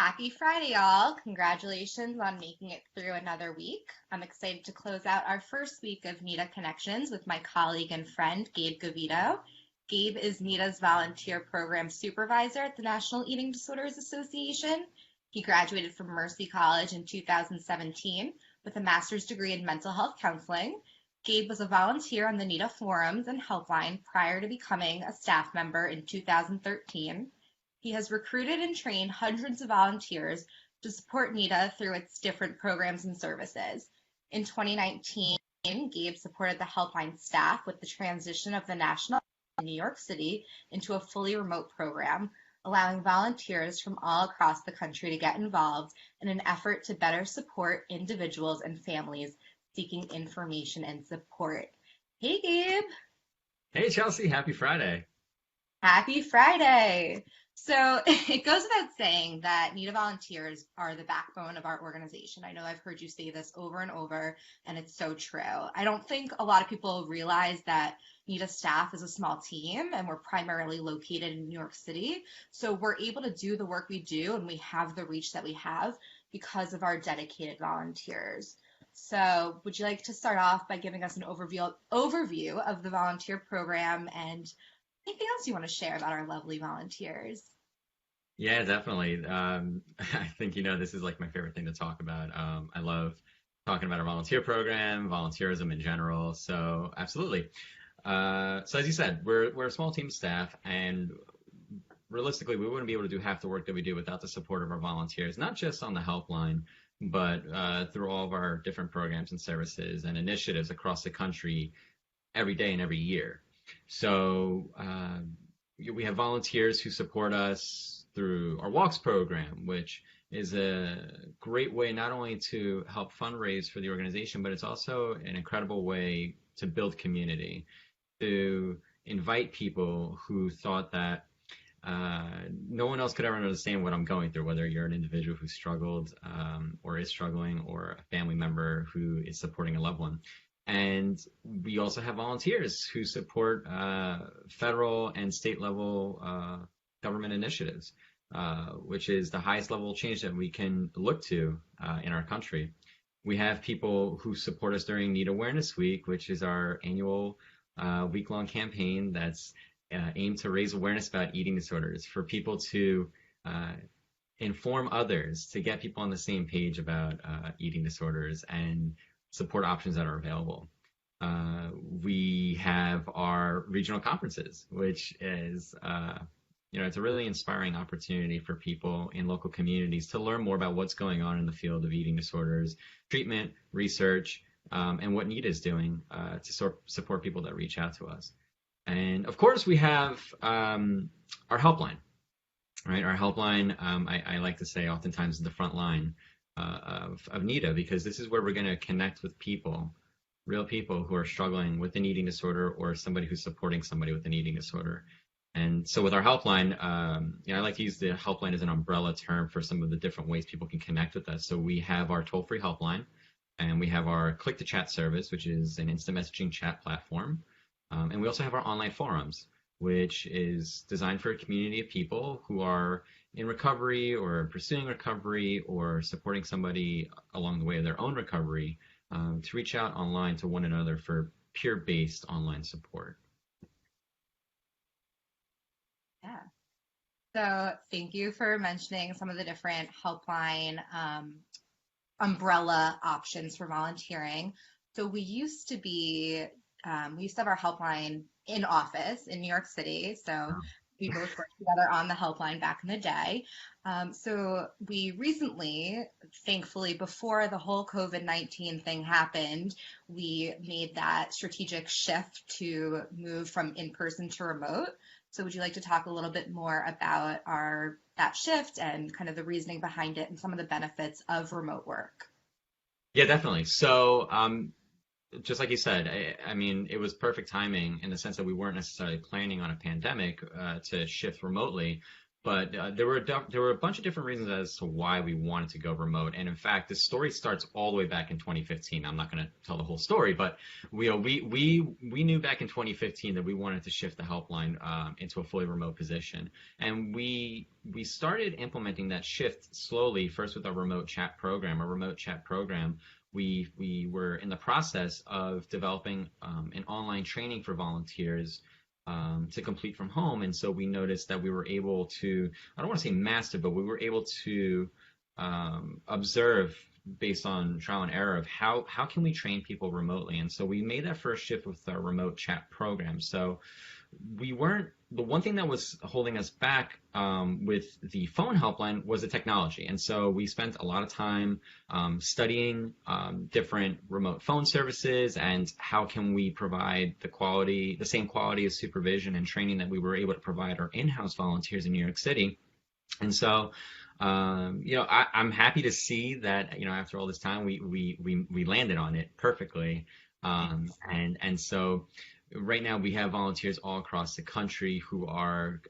Happy Friday, y'all. Congratulations on making it through another week. I'm excited to close out our first week of NEDA Connections with my colleague and friend, Gabe Gavito. Gabe is NEDA's volunteer program supervisor at the National Eating Disorders Association. He graduated from Mercy College in 2017 with a master's degree in mental health counseling. Gabe was a volunteer on the NEDA forums and helpline prior to becoming a staff member in 2013. He has recruited and trained hundreds of volunteers to support NEDA through its different programs and services. In 2019, Gabe supported the helpline staff with the transition of the National in New York City into a fully remote program, allowing volunteers from all across the country to get involved in an effort to better support individuals and families seeking information and support. Hey, Gabe. Hey, Chelsea. Happy Friday. Happy Friday. So it goes without saying that NEDA volunteers are the backbone of our organization. I know I've heard you say this over and over, and it's so true. I don't think a lot of people realize that NEDA staff is a small team, and we're primarily located in New York City. So we're able to do the work we do, and we have the reach that we have because of our dedicated volunteers. So would you like to start off by giving us an overview of the volunteer program and anything else you want to share about our lovely volunteers? Yeah, definitely. I think, this is like my favorite thing to talk about. I love talking about our volunteer program, volunteerism in general. So absolutely. So as you said, we're a small team of staff, and realistically, we wouldn't be able to do half the work that we do without the support of our volunteers, not just on the helpline, but through all of our different programs and services and initiatives across the country every day and every year. So we have volunteers who support us through our Walks program, which is a great way not only to help fundraise for the organization, but it's also an incredible way to build community, to invite people who thought that no one else could ever understand what I'm going through, whether you're an individual who struggled or is struggling, or a family member who is supporting a loved one. And we also have volunteers who support federal and state level government initiatives, which is the highest level of change that we can look to in our country. We have people who support us during NEED Awareness Week, which is our annual week-long campaign that's aimed to raise awareness about eating disorders, for people to inform others, to get people on the same page about eating disorders and support options that are available. We have our regional conferences, which is, it's a really inspiring opportunity for people in local communities to learn more about what's going on in the field of eating disorders, treatment, research, and what NEDA is doing to support people that reach out to us. And of course, we have our helpline, right? Our helpline, I like to say, oftentimes is the front line of NEDA, because this is where we're going to connect with people, real people who are struggling with an eating disorder, or somebody who's supporting somebody with an eating disorder. And so with our helpline, I like to use the helpline as an umbrella term for some of the different ways people can connect with us. So we have our toll-free helpline, and we have our click-to-chat service, which is an instant messaging chat platform. And we also have our online forums, which is designed for a community of people who are in recovery, or pursuing recovery, or supporting somebody along the way of their own recovery, to reach out online to one another for peer-based online support. Yeah. So thank you for mentioning some of the different helpline umbrella options for volunteering. So we used to have our helpline in office in New York City. So we both worked together on the helpline back in the day. So we recently, thankfully, before the whole COVID-19 thing happened, we made that strategic shift to move from in-person to remote. So would you like to talk a little bit more about that shift and kind of the reasoning behind it and some of the benefits of remote work? Yeah, definitely. So just like you said, it was perfect timing in the sense that we weren't necessarily planning on a pandemic to shift remotely, But there were a bunch of different reasons as to why we wanted to go remote. And in fact, the story starts all the way back in 2015. I'm not going to tell the whole story, but we knew back in 2015 that we wanted to shift the helpline into a fully remote position. And we started implementing that shift slowly, first with our remote chat program. Our remote chat program, we were in the process of developing an online training for volunteers to complete from home. And so we noticed that we were able to, I don't want to say master, but we were able to observe based on trial and error of how can we train people remotely. And so we made that first shift with our remote chat program. So the one thing that was holding us back with the phone helpline was the technology. And so we spent a lot of time studying different remote phone services and how can we provide the same quality of supervision and training that we were able to provide our in-house volunteers in New York City. And so I'm happy to see that, after all this time, we landed on it perfectly. And so right now we have volunteers all across the country who are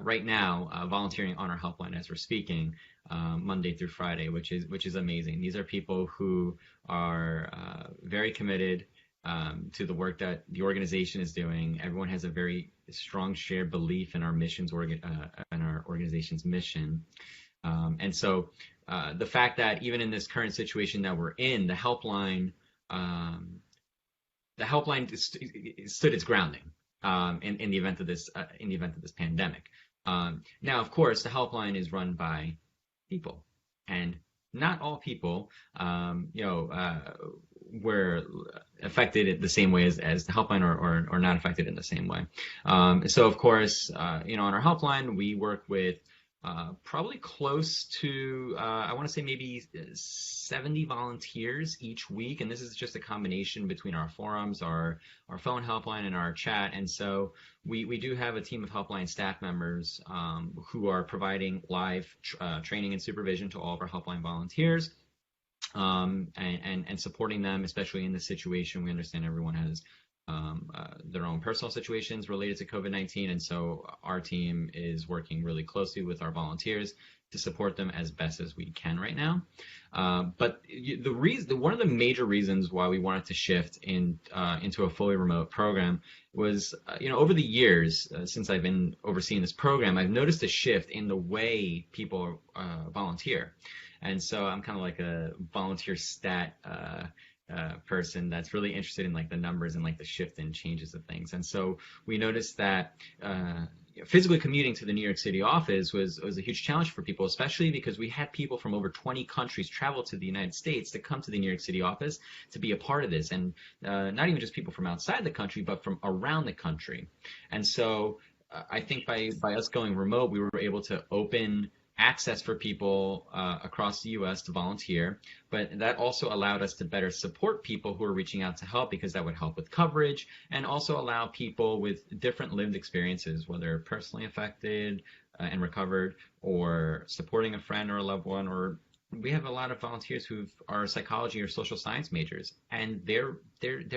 right now volunteering on our helpline as we're speaking, Monday through Friday, which is amazing. These are people who are very committed to the work that the organization is doing. Everyone has a very strong shared belief in our in our organization's mission. And so the fact that even in this current situation that we're in, the helpline stood its grounding in the event of this pandemic. Now, of course, the helpline is run by people, and not all people, were affected the same way as the helpline, or not affected in the same way. So, of course, on our helpline, we work with probably close to, I want to say maybe 70 volunteers each week. And this is just a combination between our forums, our phone helpline, and our chat. And so we do have a team of helpline staff members who are providing live training and supervision to all of our helpline volunteers and supporting them, especially in this situation. We understand everyone has their own personal situations related to COVID-19, and so our team is working really closely with our volunteers to support them as best as we can right now. But one of the major reasons why we wanted to shift into a fully remote program was, over the years since I've been overseeing this program, I've noticed a shift in the way people volunteer, and so I'm kind of like a volunteer stat person that's really interested in like the numbers and like the shift and changes of things. And so we noticed that physically commuting to the New York City office was a huge challenge for people, especially because we had people from over 20 countries travel to the United States to come to the New York City office to be a part of this. And not even just people from outside the country, but from around the country. And so I think by us going remote, we were able to open access for people across the U.S. to volunteer, but that also allowed us to better support people who are reaching out to help, because that would help with coverage and also allow people with different lived experiences, whether personally affected and recovered, or supporting a friend or a loved one, or we have a lot of volunteers who are psychology or social science majors, and they're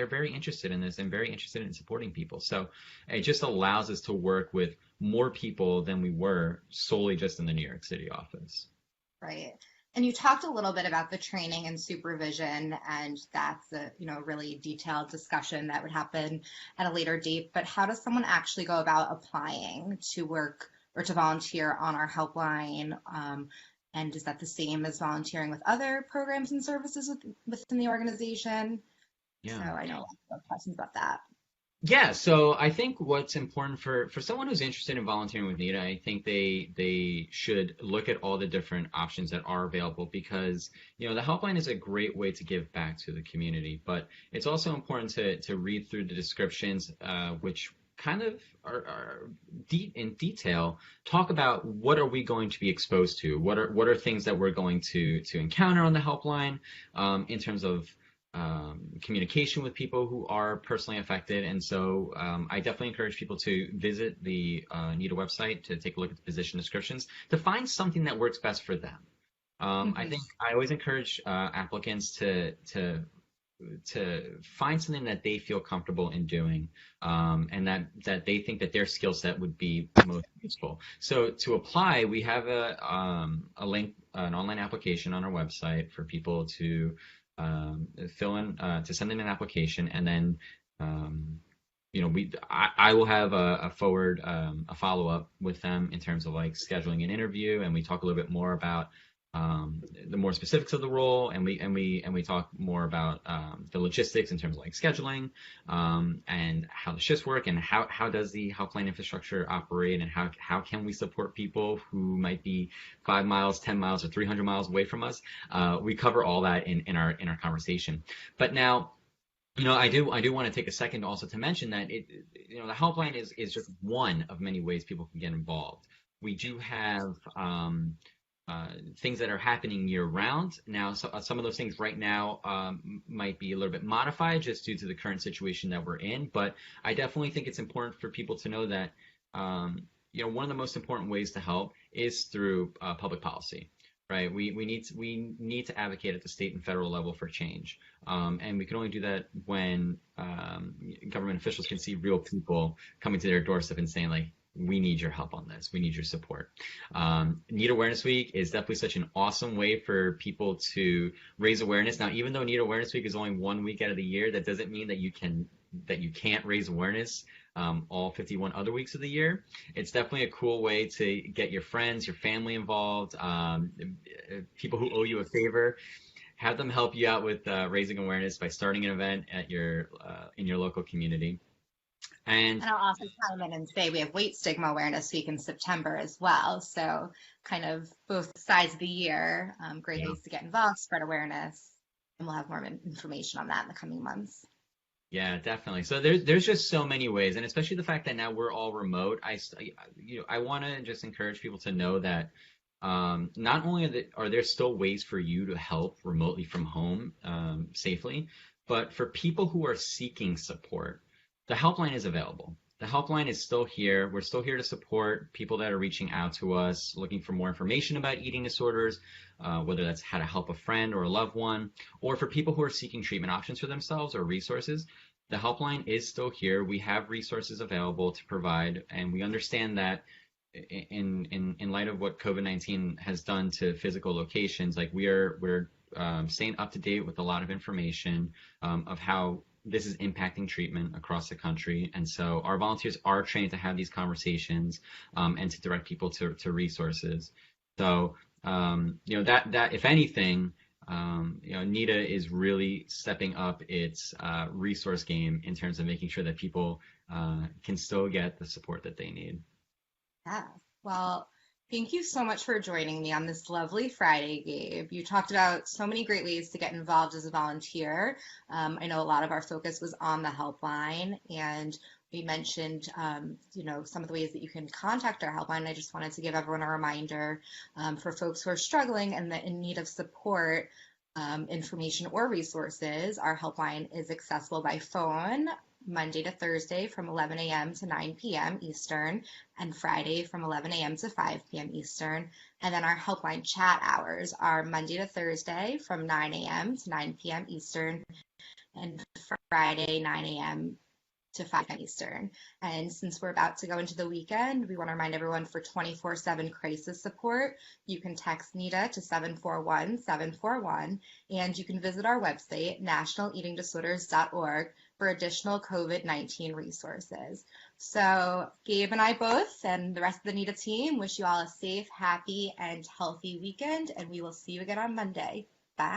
very interested in this and very interested in supporting people. So it just allows us to work with more people than we were solely just in the New York City office. Right. And you talked a little bit about the training and supervision, and that's a really detailed discussion that would happen at a later date. But how does someone actually go about applying to work or to volunteer on our helpline? And is that the same as volunteering with other programs and services within the organization? Yeah. So I know a lot of questions about that. Yeah, so I think what's important for someone who's interested in volunteering with NEDA, I think they should look at all the different options that are available, because the helpline is a great way to give back to the community, but it's also important to read through the descriptions, which kind of are in detail talk about what are we going to be exposed to, what are things that we're going to encounter on the helpline in terms of communication with people who are personally affected. And so I definitely encourage people to visit the NEDA website to take a look at the position descriptions to find something that works best for them. I think I always encourage applicants to find something that they feel comfortable in doing, and that they think that their skill set would be most useful. So to apply, we have a link, an online application on our website for people to fill in, to send in an application, and then I will have a follow up with them in terms of like scheduling an interview, and we talk a little bit more about the more specifics of the role, and we talk more about the logistics in terms of like scheduling, and how the shifts work, and how does the helpline infrastructure operate, and how can we support people who might be 5 miles, 10 miles, or 300 miles away from us. We cover all that in our conversation. But now, I do want to take a second also to mention that the helpline is just one of many ways people can get involved. We do have things that are happening year round. Now, some of those things right now might be a little bit modified just due to the current situation that we're in. But I definitely think it's important for people to know that one of the most important ways to help is through public policy. Right, we need to advocate at the state and federal level for change, and we can only do that when government officials can see real people coming to their doorstep and saying like, we need your help on this, we need your support. NEDA Awareness Week is definitely such an awesome way for people to raise awareness. Now, even though NEDA Awareness Week is only 1 week out of the year, that doesn't mean that you can't raise awareness all 51 other weeks of the year. It's definitely a cool way to get your friends, your family involved, people who owe you a favor. Have them help you out with raising awareness by starting an event at in your local community. And I'll also chime in and say we have Weight Stigma Awareness Week in September as well. So kind of both sides of the year, great ways to get involved, spread awareness, and we'll have more information on that in the coming months. Yeah, definitely. So there's just so many ways, and especially the fact that now we're all remote. I want to just encourage people to know that not only are there still ways for you to help remotely from home safely, but for people who are seeking support, the helpline is available. The helpline is still here. We're still here to support people that are reaching out to us, looking for more information about eating disorders, whether that's how to help a friend or a loved one, or for people who are seeking treatment options for themselves or resources. The helpline is still here. We have resources available to provide, and we understand that in light of what COVID-19 has done to physical locations, like we're staying up to date with a lot of information of how this is impacting treatment across the country. And so our volunteers are trained to have these conversations and to direct people to resources. So, that if anything, NEDA is really stepping up its resource game in terms of making sure that people can still get the support that they need. Yeah, well, thank you so much for joining me on this lovely Friday, Gabe. You talked about so many great ways to get involved as a volunteer. I know a lot of our focus was on the helpline, and we mentioned, some of the ways that you can contact our helpline. I just wanted to give everyone a reminder for folks who are struggling and in need of support, information or resources. Our helpline is accessible by phone Monday to Thursday from 11 a.m. to 9 p.m. Eastern, and Friday from 11 a.m. to 5 p.m. Eastern. And then our helpline chat hours are Monday to Thursday from 9 a.m. to 9 p.m. Eastern, and Friday 9 a.m. to 5 p.m. Eastern. And since we're about to go into the weekend, we want to remind everyone for 24/7 crisis support, you can text NEDA to 741-741, and you can visit our website, nationaleatingdisorders.org, for additional COVID-19 resources. So Gabe and I both, and the rest of the NEDA team, wish you all a safe, happy, and healthy weekend, and we will see you again on Monday. Bye.